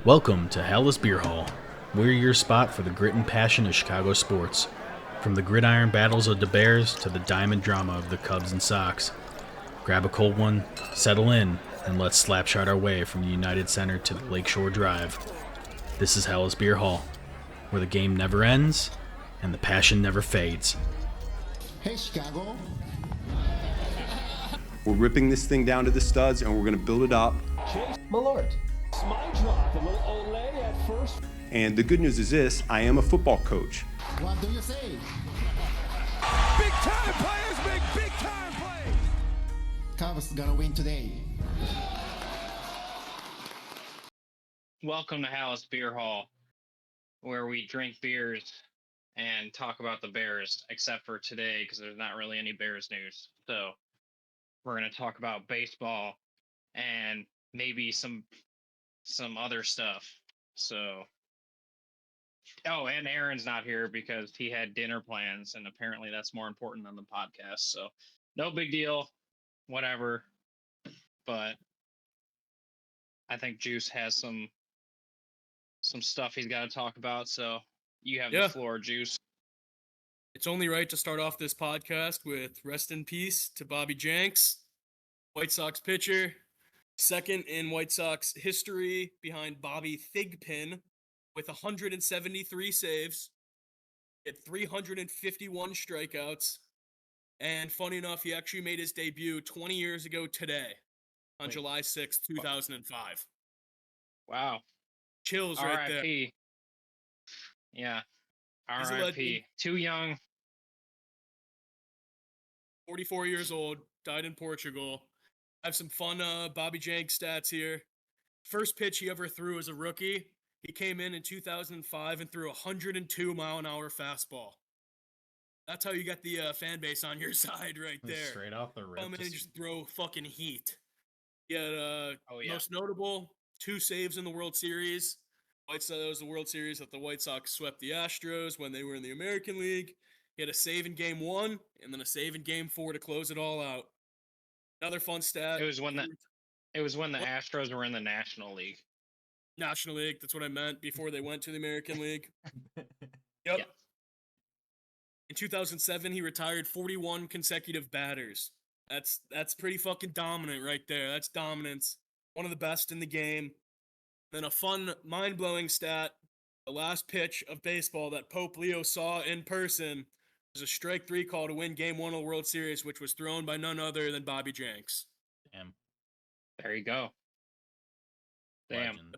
Welcome to Hallis Beer Hall. We're your spot for the grit and passion of Chicago sports. From the gridiron battles of the Bears to the diamond drama of the Cubs and Sox. Grab a cold one, settle in, and let's slapshot our way from the United Center to the Lakeshore Drive. This is Hallis Beer Hall, where the game never ends and the passion never fades. Hey, Chicago. We're ripping this thing down to the studs and we're going to build it up. Malort. My drop, a little Olay at first. And the good news is this, I am a football coach. What do you say? Big time players make big time plays. Cubs gonna win today. Welcome to Hallis Beer Hall, where we drink beers and talk about the Bears, except for today because there's not really any Bears news. So we're going to talk about baseball and maybe some other stuff. So, oh, and Aaron's not here because he had dinner plans, and apparently that's more important than the podcast. So no big deal, whatever. But I think Juice has some stuff he's got to talk about. So you have the floor, Juice. It's only right to start off this podcast with rest in peace to Bobby Jenks, White Sox pitcher, second in White Sox history behind Bobby Thigpen with 173 saves, at 351 strikeouts, and funny enough, he actually made his debut 20 years ago today on July 6th, 2005. Wow. Chills right there. R.I.P. Yeah. He's a R.I.P. legend. Too young. 44 years old, died in Portugal. I have some fun Bobby Jenks stats here. First pitch he ever threw as a rookie, he came in 2005 and threw a 102-mile-an-hour fastball. That's how you get the fan base on your side right there. Straight off the rip. Come in and just throw fucking heat. He had yeah. most notable 2 saves in the World Series. That was the World Series that the White Sox swept the Astros when they were in the American League. He had a save in Game 1 and then a save in Game 4 to close it all out. Another fun stat. It was when the Astros were in the National League. National League, that's what I meant, before they went to the American League. Yep. Yeah. In 2007, he retired 41 consecutive batters. That's pretty fucking dominant right there. That's dominance. One of the best in the game. Then a fun, mind-blowing stat. The last pitch of baseball that Pope Leo saw in person was a strike 3 call to win Game 1 of the World Series, which was thrown by none other than Bobby Jenks. Damn. There you go. Damn. Legend.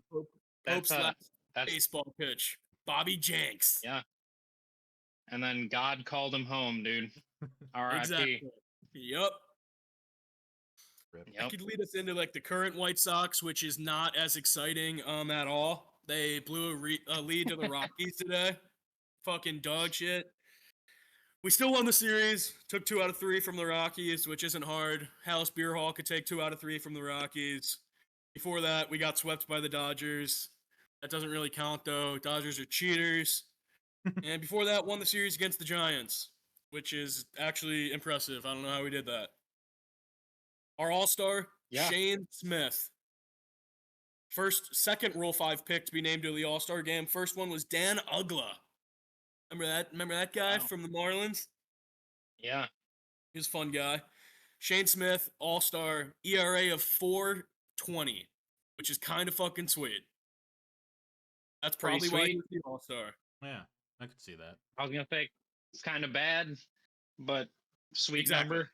Pope's last That's baseball pitch. Bobby Jenks. yeah. And then God called him home, dude. R.I.P. Exactly. Yep. Rip. That Yep. could lead us into like the current White Sox, which is not as exciting at all. They blew a lead to the Rockies today. Fucking dog shit. We still won the series. Took 2 out of 3 from the Rockies, which isn't hard. Hallis Beer Hall could take 2 out of 3 from the Rockies. Before that, we got swept by the Dodgers. That doesn't really count, though. Dodgers are cheaters. And before that, won the series against the Giants, which is actually impressive. I don't know how we did that. Our all-star, Yeah. Shane Smith. Second Rule 5 pick to be named to the All-Star game. First one was Dan Ugla. Remember that guy Wow. from the Marlins? Yeah. He was a fun guy. Shane Smith, All-Star, ERA of 4.20, which is kind of fucking sweet. That's Pretty probably why he sweet. was the All-Star. Yeah, I could see that. I was gonna say it's kind of bad, but sweet Exactly. number.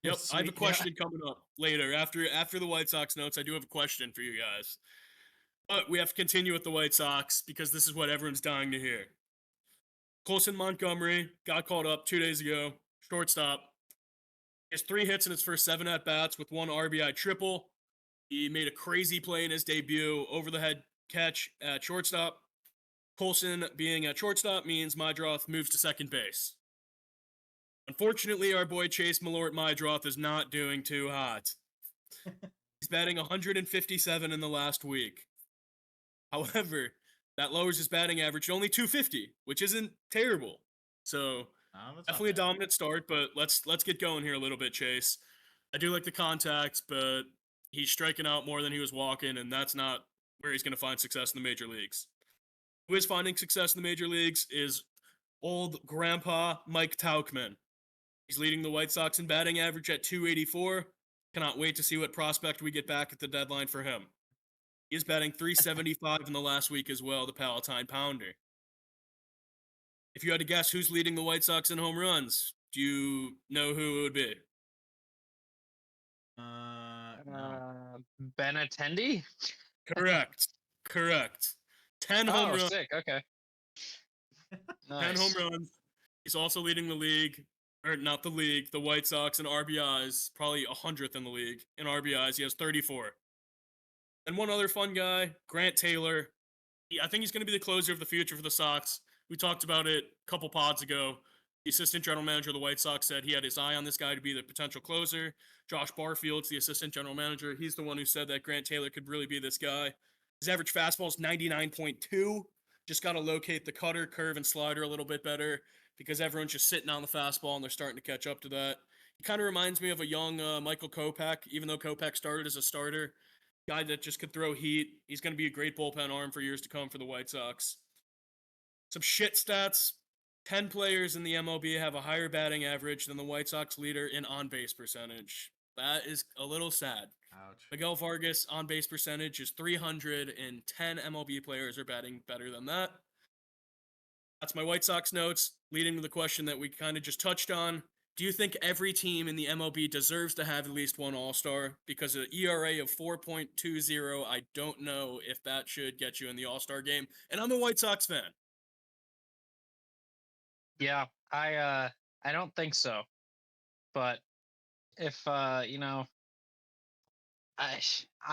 Yep, I have a Sweet, question coming up later. After the White Sox notes, I do have a question for you guys. But we have to continue with the White Sox because this is what everyone's dying to hear. Colson Montgomery got called up 2 days ago, shortstop. He has 3 hits in his first 7 at-bats with 1 RBI triple. He made a crazy play in his debut, over-the-head catch at shortstop. Colson being at shortstop means Mydroth moves to second base. Unfortunately, our boy Chase Malort Mydroth is not doing too hot. He's batting 157 in the last week. However, that lowers his batting average to only 250, which isn't terrible. So definitely a dominant start, but let's get going here a little bit, Chase. I do like the contact, but he's striking out more than he was walking, and that's not where he's going to find success in the major leagues. Who is finding success in the major leagues is old grandpa Mike Tauchman. He's leading the White Sox in batting average at 284. Cannot wait to see what prospect we get back at the deadline for him. He is batting 375 in the last week as well, the Palatine Pounder. If you had to guess who's leading the White Sox in home runs, do you know who it would be? No. Ben Attendee? Correct. Correct. 10 home runs. Sick. Okay. 10 home runs. He's also leading the league, or not the league, the White Sox in RBIs, probably 100th in the league. In RBIs, he has 34. And one other fun guy, Grant Taylor. I think he's going to be the closer of the future for the Sox. We talked about it a couple pods ago. The assistant general manager of the White Sox said he had his eye on this guy to be the potential closer. Josh Barfield's the assistant general manager. He's the one who said that Grant Taylor could really be this guy. His average fastball is 99.2. Just got to locate the cutter, curve, and slider a little bit better because everyone's just sitting on the fastball and they're starting to catch up to that. He kind of reminds me of a young Michael Kopech, even though Kopech started as a starter. Guy that just could throw heat. He's going to be a great bullpen arm for years to come for the White Sox. Some shit stats. 10 players in the MLB have a higher batting average than the White Sox leader in on-base percentage. That is a little sad. Ouch. Miguel Vargas on-base percentage is 300, and 10 MLB players are batting better than that. That's my White Sox notes, leading to the question that we kind of just touched on. Do you think every team in the MLB deserves to have at least one All-Star? Because an ERA of 4.20, I don't know if that should get you in the All-Star game. And I'm a White Sox fan. Yeah, I don't think so. But if I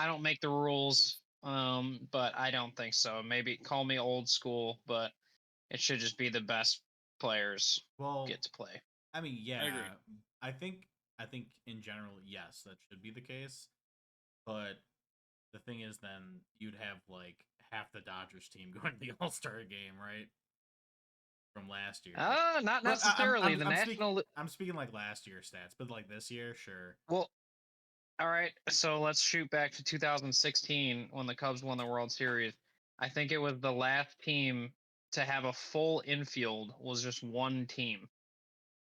don't make the rules, but I don't think so. Maybe call me old school, but it should just be the best players get to play. I mean, yeah, I agree. I think in general, yes, that should be the case. But the thing is, then you'd have like half the Dodgers team going to the All-Star game, right? From last year. Not But necessarily. The national. I'm speaking like last year's stats, but like this year, sure. Well, all right. So let's shoot back to 2016 when the Cubs won the World Series. I think it was the last team to have a full infield was just one team.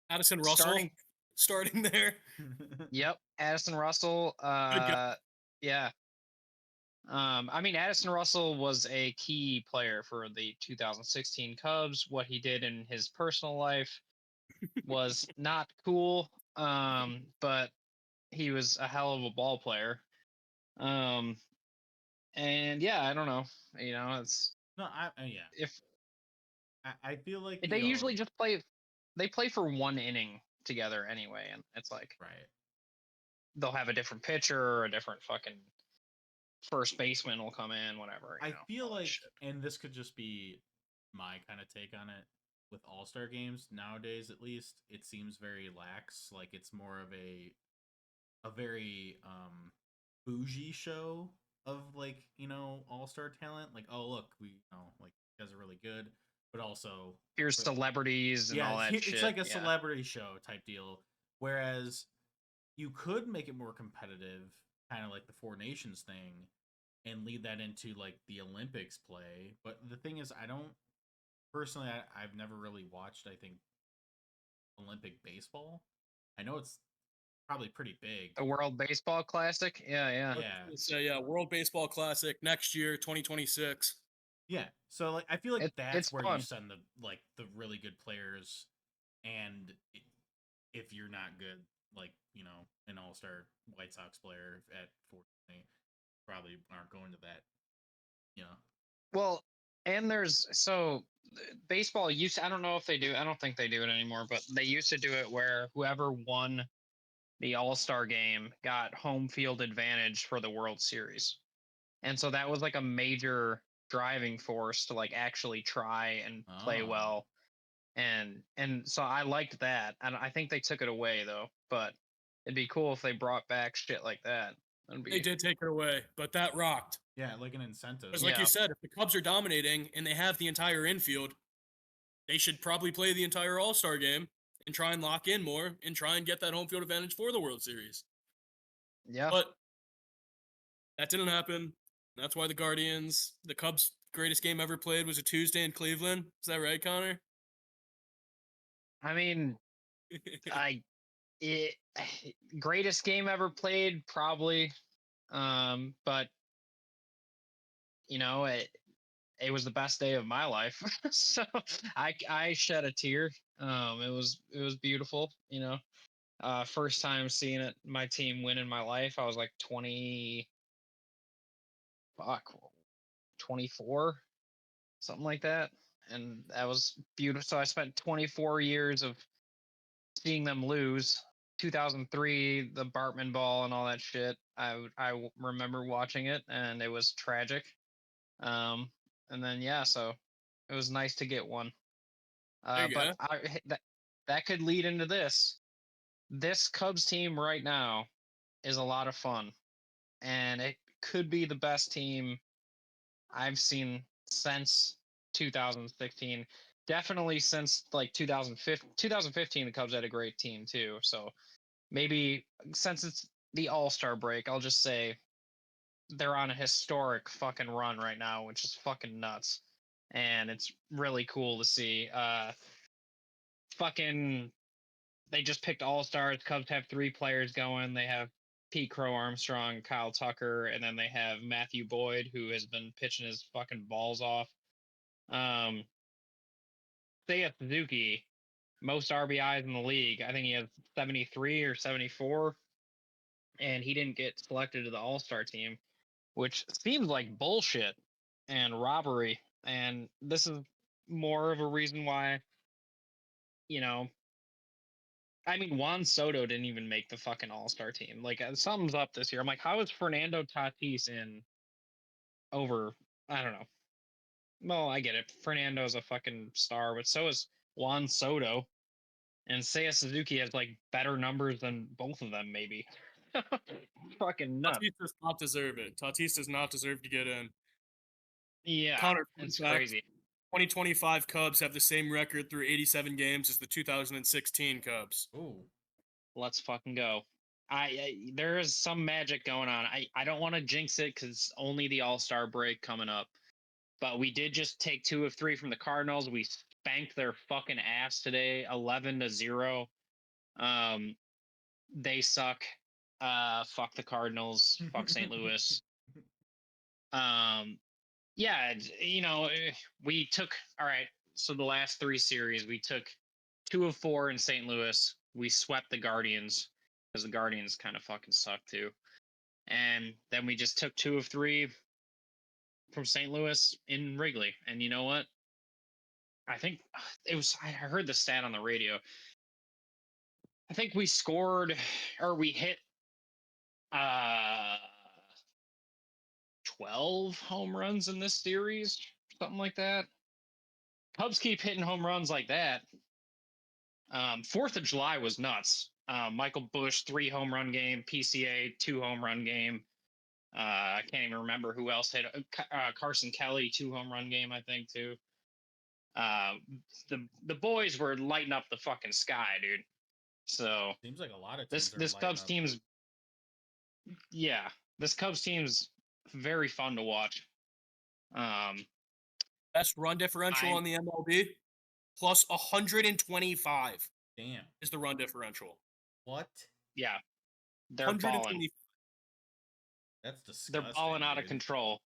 Addison Russell starting there. Yep, Addison Russell. Yeah. I mean, Addison Russell was a key player for the 2016 Cubs. What he did in his personal life was not cool, but he was a hell of a ball player. And yeah, I don't know. It's No, yeah. if I feel like they usually just play. They play for one inning together anyway, and it's like right. they'll have a different pitcher or a different fucking first baseman will come in, whatever. I feel like, and this could just be my kind of take on it, with All-Star games nowadays, at least, it seems very lax. Like it's more of a very bougie show of like, All-Star talent. Like, oh look, we like you guys are really good, but also here's celebrities and all that shit. It's like a celebrity show type deal. Whereas you could make it more competitive, kind of like the Four Nations thing, and lead that into like the Olympics play. But the thing is, I don't personally. I've never really watched, I think, Olympic baseball. I know it's probably pretty big. The World Baseball Classic. Yeah. So yeah, World Baseball Classic next year, 2026. Yeah, so like I feel like that's it's where fun. you send the really good players, and if you're not good, like an All-Star White Sox player at 40, probably aren't going to that. Well, and there's baseball used. I don't know if they do. I don't think they do it anymore, but they used to do it where whoever won the All-Star game got home field advantage for the World Series, and so that was like a major driving force to like actually try and play well. And so I liked that. And I think they took it away though, but it'd be cool if they brought back shit like that. They did take it away, but that rocked. Yeah, like an incentive. Because like you said, if the Cubs are dominating and they have the entire infield, they should probably play the entire All-Star game and try and lock in more and try and get that home field advantage for the World Series. Yeah. But that didn't happen. That's why the Cubs' greatest game ever played was a Tuesday in Cleveland. Is that right, Connor? I mean, it greatest game ever played, probably. But it was the best day of my life. So I shed a tear. It was beautiful. First time seeing my team win in my life. I was like 24, something like that, and that was beautiful. So I spent 24 years of seeing them lose. 2003, the Bartman ball and all that shit. I remember watching it, and it was tragic. And then so it was nice to get one. There you But go. that could lead into this. This Cubs team right now is a lot of fun, and it could be the best team I've seen since 2016. Definitely since like 2015. 2015, the Cubs had a great team too. So maybe since it's the All-Star break, I'll just say they're on a historic fucking run right now, which is fucking nuts. And it's really cool to see. Fucking, they just picked All-Stars. Cubs have 3 players going. They have Pete Crow Armstrong, Kyle Tucker, and then they have Matthew Boyd, who has been pitching his fucking balls off. Seiya Suzuki, most RBIs in the league. I think he has 73 or 74, and he didn't get selected to the All-Star team, which seems like bullshit and robbery. And this is more of a reason why, you know, I mean, Juan Soto didn't even make the fucking All-Star team. Like, something's up this year. I'm like, how is Fernando Tatis in over? I don't know. Well, I get it. Fernando's a fucking star, but so is Juan Soto. And Seiya Suzuki has like better numbers than both of them, maybe. Fucking nuts. Tatis does not deserve it. Tatis does not deserve to get in. Yeah, Connor, fun it's fact, crazy. 2025 Cubs have the same record through 87 games as the 2016 Cubs. Ooh. Let's fucking go. There is some magic going on. I don't want to jinx it because only the All-Star break coming up. But we did just take 2 of 3 from the Cardinals. We spanked their fucking ass today, 11-0. They suck. Fuck the Cardinals. Fuck St. Louis. Yeah, we took all right. So the last 3 series, we took 2 of 4 in St. Louis. We swept the Guardians because the Guardians kind of fucking suck too. And then we just took 2 of 3 from St. Louis in Wrigley. And you know what? I think it was. I heard the stat on the radio. I think we scored or we hit 12 home runs in this series, something like that. Cubs keep hitting home runs like that. 4th of July was nuts. Michael Busch 3 home run game, PCA 2 home run game. I can't even remember who else hit. Carson Kelly 2 home run game, I think too. The boys were lighting up the fucking sky, dude. So Seems like a lot of teams this are Cubs up. team's this Cubs team's very fun to watch. Best run differential on the MLB, plus 125 Damn. is the run differential. What? Yeah, they're balling. That's disgusting. They're balling out of control.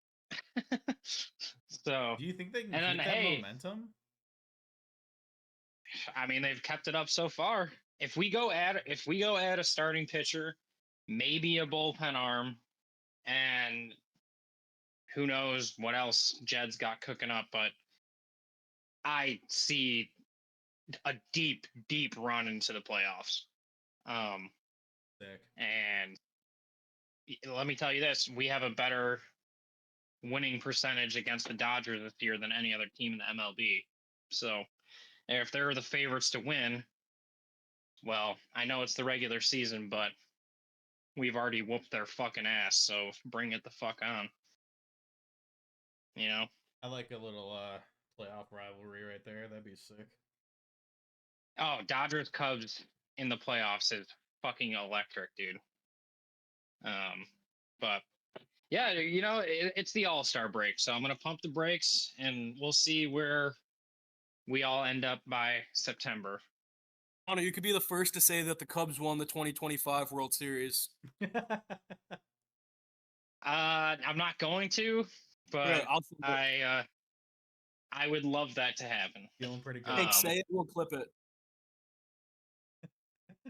So do you think they can and keep then, that momentum? I mean, they've kept it up so far. If we go add a starting pitcher, maybe a bullpen arm, and who knows what else Jed's got cooking up, but I see a deep, deep run into the playoffs. Sick. And let me tell you this, we have a better winning percentage against the Dodgers this year than any other team in the MLB. So if they're the favorites to win, well, I know it's the regular season, but we've already whooped their fucking ass, so bring it the fuck on. You know? I like a little playoff rivalry right there. That'd be sick. Oh, Dodgers Cubs in the playoffs is fucking electric, dude. But Yeah, it's the All-Star break, so I'm gonna pump the brakes, and we'll see where we all end up by September. Connor, you could be the first to say that the Cubs won the 2025 World Series. I'm not going to, but Okay, I'll flip it. I would love that to happen. Feeling pretty good. Hank, say it, we'll clip it.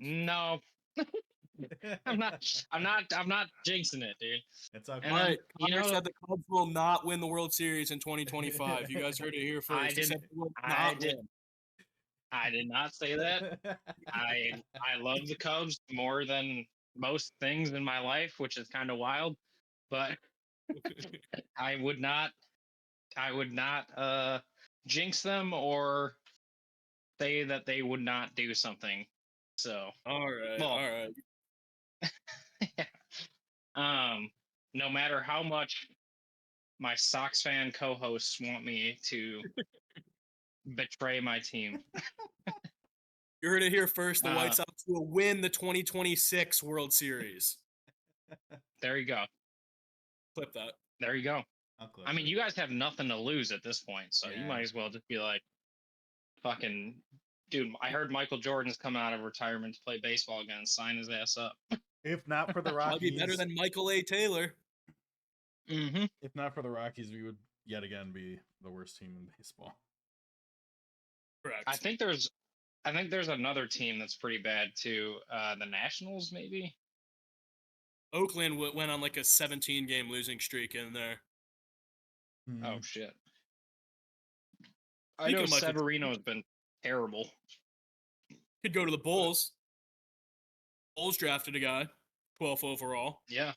No, I'm not jinxing it, dude. It's okay. And All then, right, Connor said the Cubs will not win the World Series in 2025. You guys heard it here first. He said they will not win. I did not say that. I love the Cubs more than most things in my life, which is kind of wild, but I would not jinx them or say that they would not do something. So, All right, well, all right. no matter how much my Sox fan co-hosts want me to betray my team. You heard it here first. The White Sox will win the 2026 World Series. There you go. Clip that. There you go. I mean, you guys have nothing to lose at this point, so you might as well just be like, fucking, dude, I heard Michael Jordan's coming out of retirement to play baseball again. Sign his ass up. If not for the Rockies, I'll be better than Michael A. Taylor. Mm-hmm. If not for the Rockies, we would yet again be the worst team in baseball. Correct. I think there's another team that's pretty bad too. The Nationals, maybe. Oakland went on like a 17-game losing streak in there. Oh shit! I know Severino's been terrible. Could go to the Bulls. Bulls drafted a guy, 12th overall. Yeah.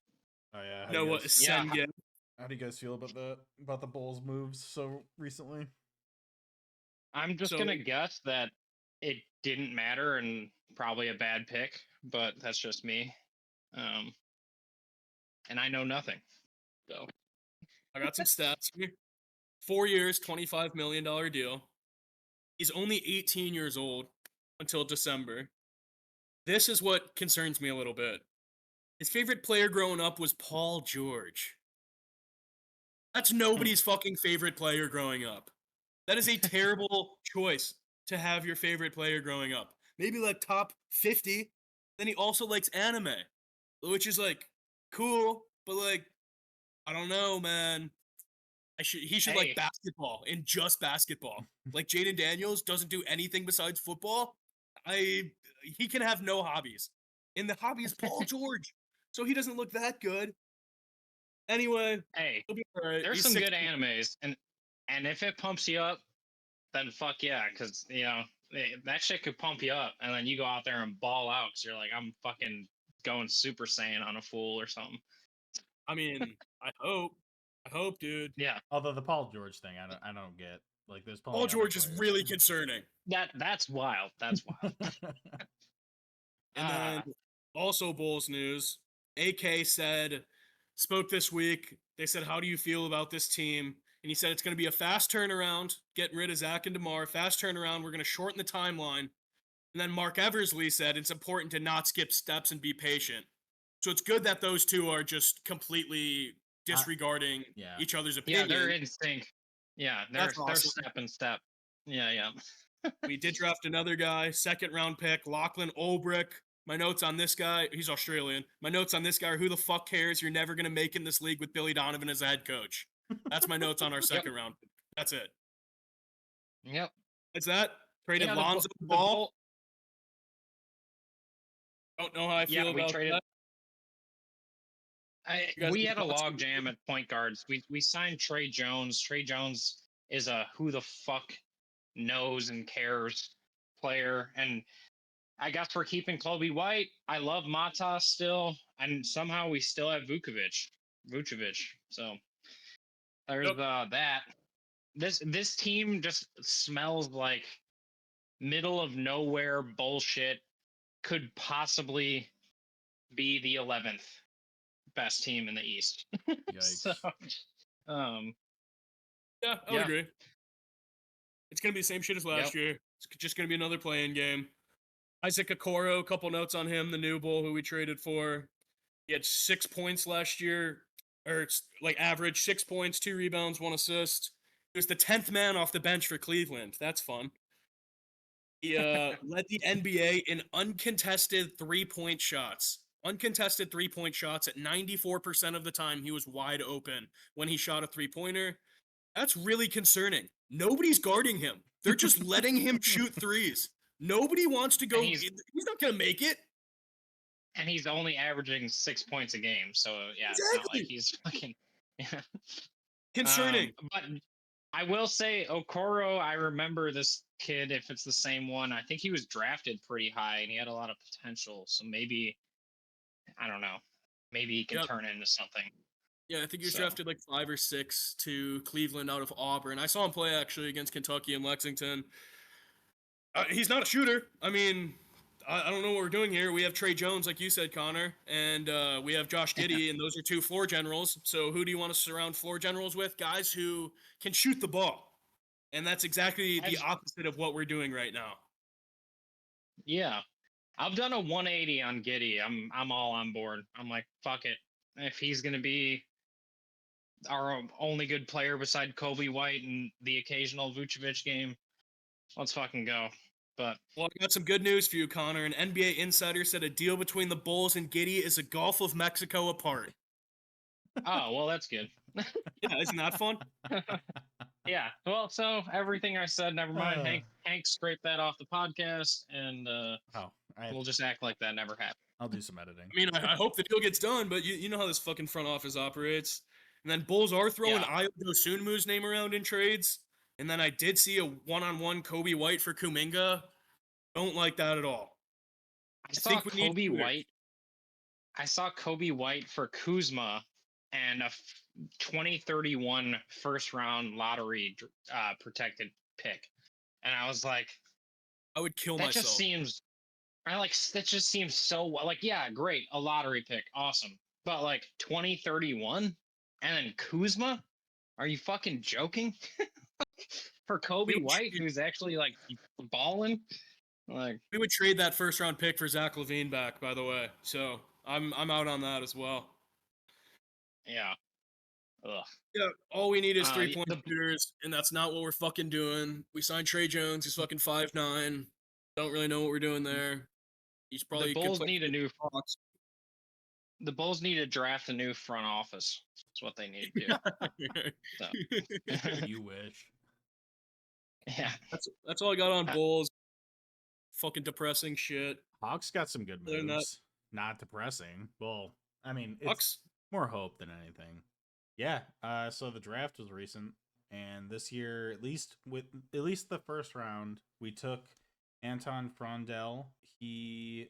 Oh yeah. No, what Sengen? How do you guys feel about the Bulls moves so recently? I'm just gonna guess that it didn't matter and probably a bad pick, but that's just me. And I know nothing. So I got some stats here. 4 years, $25 million deal. He's only 18 years old until December. This is what concerns me a little bit. His favorite player growing up was Paul George. That's nobody's fucking favorite player growing up. That is a terrible choice to have your favorite player growing up. Maybe like top 50. Then he also likes anime, which is like cool, but like, I don't know, man. He should like basketball and just basketball. Like Jaden Daniels doesn't do anything besides football. He can have no hobbies. And the hobby is Paul George. So he doesn't look that good. Anyway, hey, he'll be all right. There's some good animes, and if it pumps you up, then fuck yeah, because that shit could pump you up, and then you go out there and ball out because you're like, I'm fucking going Super Saiyan on a fool or something. I mean, I hope, dude. Yeah. Although the Paul George thing, I don't get. Like, there's Paul George is really concerning. That's wild. That's wild. And then also Bulls news. AK spoke this week. They said, how do you feel about this team? And he said it's going to be a fast turnaround, getting rid of Zach and DeMar. Fast turnaround. We're going to shorten the timeline. And then Mark Eversley said it's important to not skip steps and be patient. So it's good that those two are just completely disregarding each other's opinion. Yeah, they're in sync. Yeah, they're step and step. Yeah. We did draft another guy, 2nd round pick, Lachlan Olbrich. My notes on this guy, he's Australian. My notes on this guy are, who the fuck cares? You're never going to make in this league with Billy Donovan as a head coach. That's my notes on our 2nd round pick. That's it. Yep. That's that. Traded Lonzo Ball. Don't know how I feel about that. We had a log jam at point guards. We signed Trey Jones. Trey Jones is a who the fuck knows and cares player. And I guess we're keeping Kobe White. I love Mata still. And somehow we still have Vucevic. So there's that. This team just smells like middle of nowhere bullshit. Could possibly be the 11th best team in the East. Yikes. Yeah, I would agree. It's going to be the same shit as last year. It's just going to be another play-in game. Isaac Okoro, a couple notes on him, the new bull who we traded for. He had 6 points last year, or like average 6 points, 2 rebounds, 1 assist. He was the 10th man off the bench for Cleveland. That's fun. He led the NBA in uncontested 3-point shots. Uncontested 3-point shots at 94% of the time he was wide open when he shot a 3-pointer. That's really concerning. Nobody's guarding him. They're just letting him shoot threes. Nobody wants to go. And He's not going to make it. And he's only averaging 6 points a game. So, yeah, it's not like Exactly. he's fucking. Yeah. Concerning. But I will say, Okoro, I remember this kid, if it's the same one. I think he was drafted pretty high and he had a lot of potential. So maybe, I don't know, maybe he can Yep. turn into something. Yeah, I think he was So- drafted like 5 or 6 to Cleveland out of Auburn. I saw him play actually against Kentucky and Lexington. He's not a shooter. I mean, I don't know what we're doing here. We have Trey Jones, like you said, Connor, and we have Josh Giddey, and those are 2 floor generals. So who do you want to surround floor generals with? Guys who can shoot the ball. And that's exactly the opposite of what we're doing right now. Yeah. I've done a 180 on Giddey. I'm all on board. I'm like, fuck it. If he's going to be our only good player beside Kobe White and the occasional Vucevic game, let's fucking go. But Well, I got some good news for you, Connor. An NBA insider said a deal between the Bulls and Giddey is a Gulf of Mexico apart. oh, well, that's good. Yeah, isn't that fun? Yeah. Well, so everything I said, never mind. Hank scraped that off the podcast, and we'll just act like that never happened. I'll do some editing. I mean, I hope the deal gets done, but you know how this fucking front office operates. And then Bulls are throwing Ayo Dosunmu's name around in trades. And then I did see a one-on-one Kobe White for Kuminga. Don't like that at all. I saw Kobe White for Kuzma and a 2031 first round lottery protected pick. And I was like, I would kill that myself. That just seems so like, yeah, great. A lottery pick. Awesome. But like 2031 and then Kuzma? Are you fucking joking? For Kobe White, who's actually like balling? Like, we would trade that first round pick for Zach LaVine back, by the way. So I'm out on that as well. Yeah. Ugh. Yeah, all we need is 3-point shooters, and that's not what we're fucking doing. We signed Trey Jones, he's fucking 5'9". Don't really know what we're doing there. He's probably the Bulls need The Bulls need to draft a new front office. That's what they need to do. So. You wish. Yeah. That's all I got on Bulls. Fucking depressing shit. Hawks got some good moves. Not depressing. Well, I mean, it's Hawks? More hope than anything. Yeah. So the draft was recent, and this year, at least the first round, we took Anton Frondell. He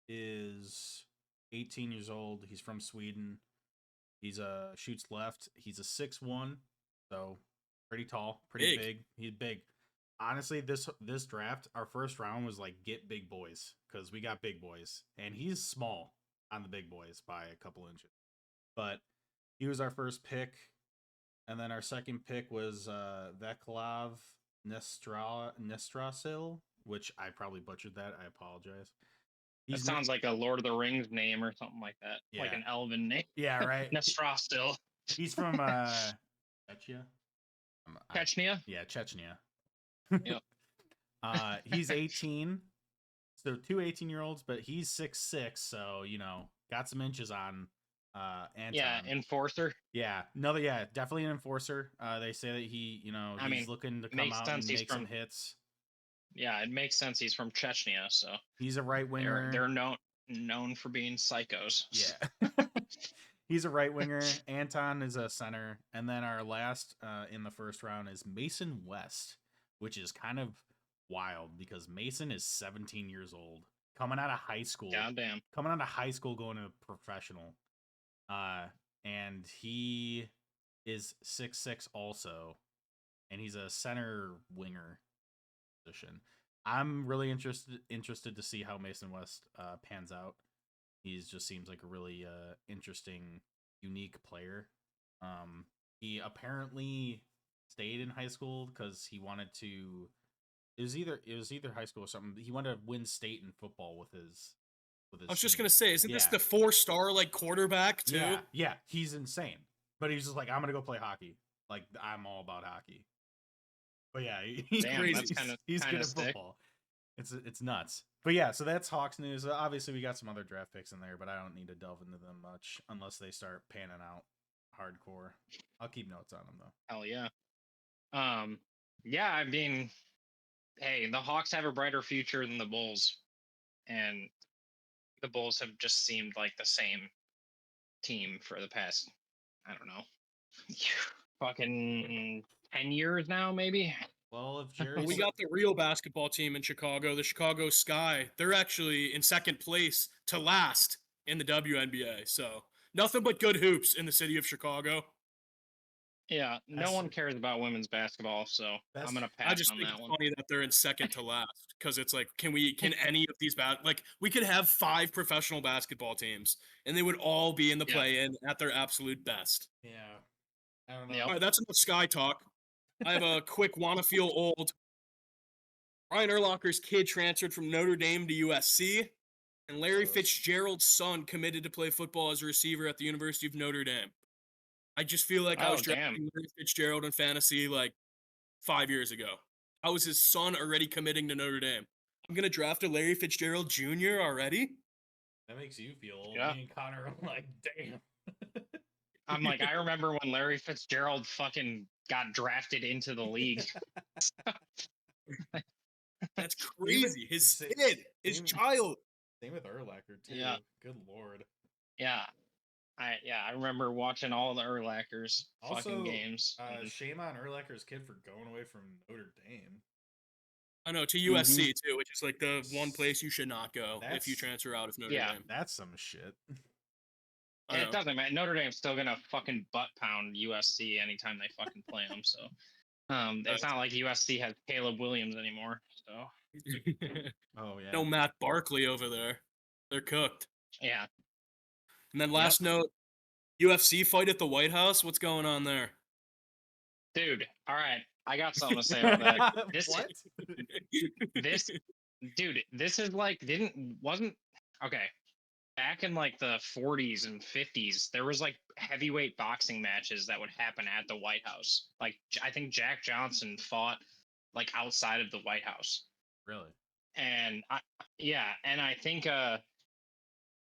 is 18 years old. He's from Sweden. He's shoots left. He's a 6'1", so pretty tall, pretty big. He's big. Honestly, this draft, our first round was like get big boys because we got big boys, and he's small on the big boys by a couple inches. But he was our first pick, and then our second pick was Vaclav Nestrasil, which I probably butchered that. I apologize. That sounds like a Lord of the Rings name or something like that. Yeah. Like an elven name. Yeah, right. Nestrasil. He's from Chechnya. Chechnya? Yeah, Chechnya. Yep. He's 18. So 2 18-year-olds, but he's 6'6", so got some inches on Anton. Yeah, enforcer. Yeah. Definitely an enforcer. They say that he, he's looking to come out and make some hits. Yeah, it makes sense. He's from Chechnya, so he's a right winger. They're known for being psychos. Yeah. He's a right winger. Anton is a center, and then our last in the first round is Mason West, which is kind of wild because Mason is 17 years old, coming out of high school. Goddamn. Coming out of high school, going to professional. And he is 6'6" also, and he's a center winger position. I'm really interested to see how Mason West pans out. He just seems like a really interesting, unique player. He apparently stayed in high school because he wanted to. It was either high school or something. He wanted to win state in football with his. I was just gonna say, isn't this the 4-star like quarterback too? Yeah, he's insane. But he's just like, I'm gonna go play hockey. Like I'm all about hockey. But yeah, he's Damn, crazy. that's kinda- he's kinda good at sick. football. It's nuts. But yeah, so that's Hawks news. Obviously, we got some other draft picks in there, but I don't need to delve into them much unless they start panning out hardcore. I'll keep notes on them though. Hell yeah. Yeah, I mean, hey, the Hawks have a brighter future than the Bulls, and the Bulls have just seemed like the same team for the past, I don't know, fucking 10 years now, maybe. Well, if But Jerry, we got the real basketball team in Chicago, the Chicago Sky. They're actually in second place to last in the WNBA. So nothing but good hoops in the city of Chicago. Yeah, no That's- one cares about women's basketball, so That's- I'm gonna I pass just on think that it's one. funny that they're in second to last because it's like, can any of these like we could have 5 professional basketball teams and they would all be in the Yeah. play-in at their absolute best. yeah, I don't know. Yep. All right, that's enough Sky talk. I have a quick wanna feel old. Ryan Urlacher's kid transferred from Notre Dame to USC, and Larry Fitzgerald's son committed to play football as a receiver at the University of Notre Dame. I just feel like I Oh, was damn. drafting Larry Fitzgerald in fantasy like 5 years ago. How is his son already committing to Notre Dame? I'm gonna draft a Larry Fitzgerald Jr. already. That makes you feel old. Yeah. Me and Connor are like, damn. I'm like, I remember when Larry Fitzgerald fucking got drafted into the league. That's crazy. His Sa- kid, his same- child. Same with Urlacher too. Yeah. Good lord. Yeah. I remember watching all the Urlachers fucking Also, games. shame on Urlacher's kid for going away from Notre Dame. I know, to USC too, which is like the one place you should not go if you That's- transfer out of Notre Yeah. Dame. That's some shit. I And know. it doesn't matter. Notre Dame's still gonna fucking butt pound USC anytime they fucking play them. So, it's not like USC has Caleb Williams anymore. So, Oh yeah. No Matt Barkley over there. They're cooked. yeah. And then last note, UFC fight at the White House. What's going on there? Dude, all right. I got something to say about that. This what? this dude, this is like wasn't okay. Back in like the 40s and 50s, there was like heavyweight boxing matches that would happen at the White House. Like I think Jack Johnson fought like outside of the White House. Really? And I think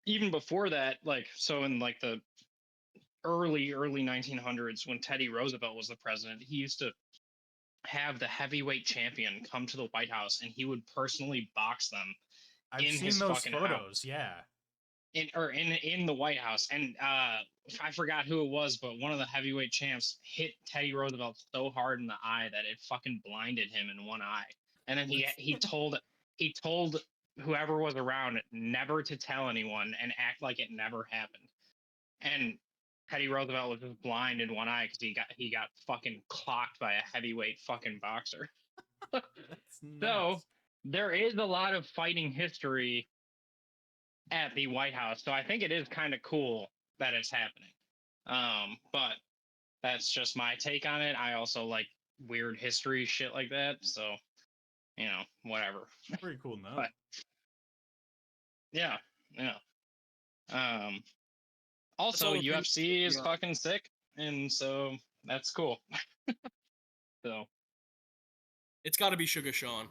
even before that, like so in like the early 1900s when Teddy Roosevelt was the president, he used to have the heavyweight champion come to the White House and he would personally box them I've in seen his those fucking photos. house. Yeah. in the White House. And I forgot who it was, but one of the heavyweight champs hit Teddy Roosevelt so hard in the eye that it fucking blinded him in one eye. And then he told whoever was around never to tell anyone and act like it never happened. And Teddy Roosevelt was just blind in one eye because he got fucking clocked by a heavyweight fucking boxer. That's So nuts. there is a lot of fighting history at the White House. So I think it is kind of cool that it's happening. But that's just my take on it. I also like weird history shit like that. So, whatever. Pretty cool note. But yeah. Also, all the UFC is yeah. fucking sick, and so that's cool. So It's got to be Sugar Sean.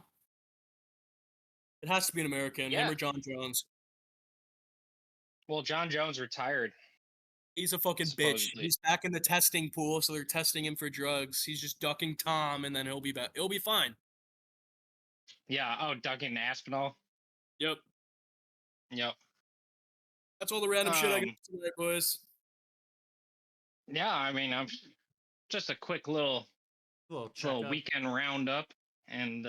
It has to be an American. Yeah. Him or John Jones. well, John Jones retired. He's a fucking bitch. Supposedly. He's back in the testing pool, so they're testing him for drugs. He's just ducking Tom, and then he'll be back. He'll be fine. Yeah. Oh, Duncan Aspinall. Yep. Yep. That's all the random shit I got Um, today, boys. Yeah. I mean, I'm just a quick little little weekend roundup, and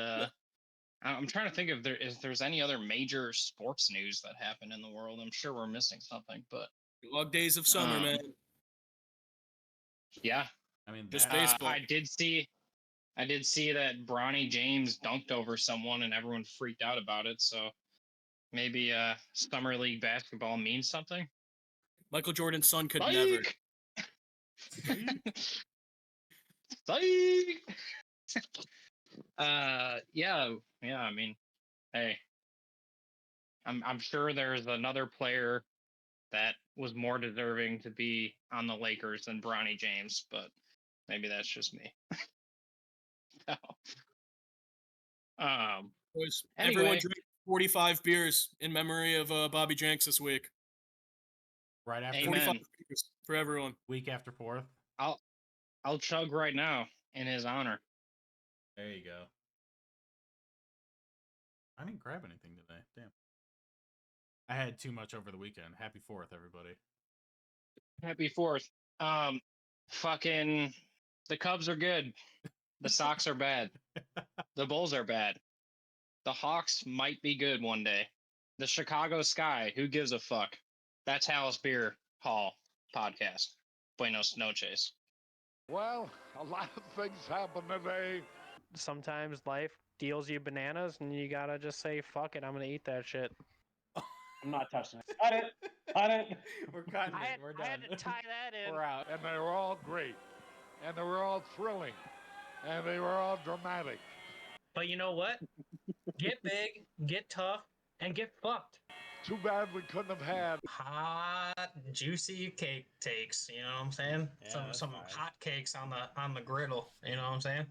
I'm trying to think if there's any other major sports news that happened in the world. I'm sure we're missing something, but Long days of summer, um, man. yeah. I mean, Just that- baseball. I did see that Bronny James dunked over someone and everyone freaked out about it. So maybe summer league basketball means something. Michael Jordan's son could never. Psych! Psych! Yeah. I mean, hey, I'm sure there's another player that was more deserving to be on the Lakers than Bronny James, but maybe that's just me. So, Boys, Anyway. everyone drink 45 beers in memory of Bobby Jenks this week. Right after Amen. 45 beers for everyone. week after 4th. I'll chug right now in his honor. There you go. I didn't grab anything today. Damn. I had too much over the weekend. Happy 4th, everybody. Happy 4th. Fucking the Cubs are good. The Sox are bad. The Bulls are bad. The Hawks might be good one day. The Chicago Sky, who gives a fuck? That's Hal's Beer Hall podcast. Buenos noches. Well, a lot of things happen today. Sometimes life deals you bananas and you gotta just say, fuck it, I'm gonna eat that shit. I'm not touching it. Cut it. Cut it. We're cutting it. We're done. I had to tie that in. We're out. And they were all great. And they were all thrilling. And they were all dramatic. But you know what? Get big, get tough, and get fucked. Too bad we couldn't have had Hot, juicy cake takes. You know what I'm saying? Yeah, some that's fine. hot cakes on the griddle. You know what I'm saying?